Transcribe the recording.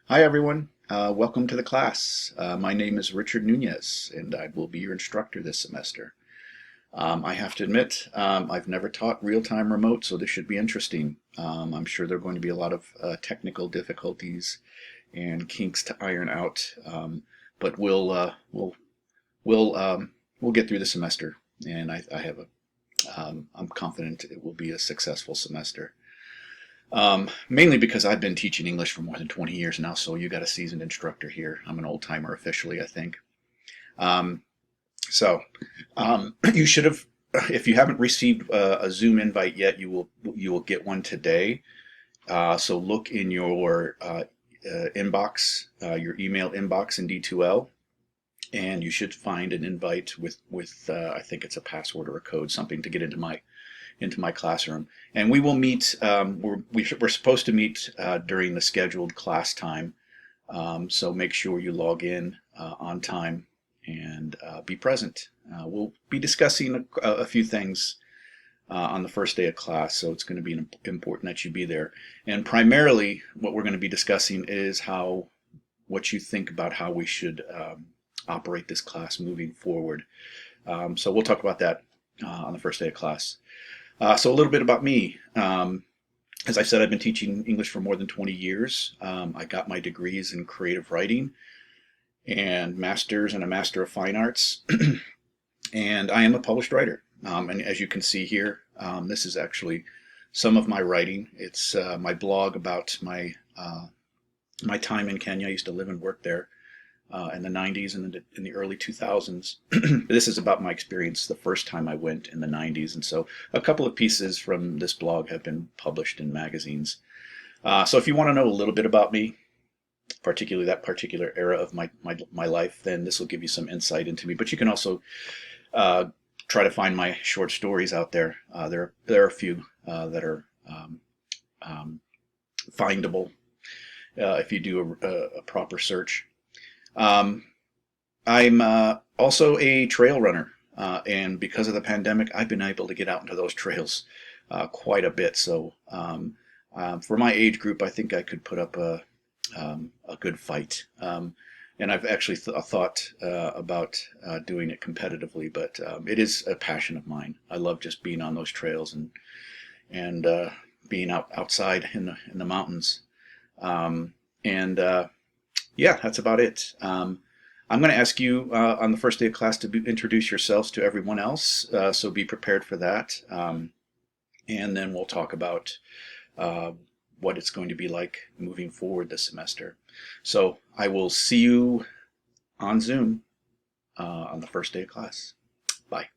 Hi everyone, welcome to the class. My name is Richard Nunez and I will be your instructor this semester. I have to admit, I've never taught real-time remote, so this should be interesting. I'm sure there are going to be a lot of technical difficulties and kinks to iron out, but we'll we'll get through the semester, and I'm confident it will be a successful semester. Mainly because I've been teaching English for more than 20 years now, so you got a seasoned instructor here. I'm an old timer officially, I think. Um, so you should have, if you haven't received a Zoom invite yet, you will get one today. So look in your inbox, your email inbox in D2L, and you should find an invite with I think it's a password or a code, something to get into my classroom. And we will meet, we're supposed to meet during the scheduled class time. So make sure you log in on time and be present. We'll be discussing a few things on the first day of class, so it's going to be important that you be there. And primarily what we're going to be discussing is what you think about how we should operate this class moving forward. So we'll talk about that on the first day of class. So a little bit about me. As I said, I've been teaching English for more than 20 years. I got my degrees in creative writing and master's and a master of fine arts. And I am a published writer. And as you can see here, this is actually some of my writing. It's my blog about my time in Kenya. I used to live and work there in the 90s and in the early 2000s. This is about my experience the first time I went in the 90s. And so a couple of pieces from this blog have been published in magazines. So if you want to know a little bit about me, particularly that particular era of my life, then this will give you some insight into me. But you can also try to find my short stories out there. There are a few that are findable if you do a proper search. I'm also a trail runner, and because of the pandemic, I've been able to get out into those trails quite a bit. So for my age group, I think I could put up a good fight. And I've actually thought about doing it competitively, but it is a passion of mine. I love just being on those trails and being outside in the mountains. And yeah, that's about it. I'm going to ask you on the first day of class to introduce yourselves to everyone else, so be prepared for that. And then we'll talk about what it's going to be like moving forward this semester. So I will see you on Zoom on the first day of class. Bye.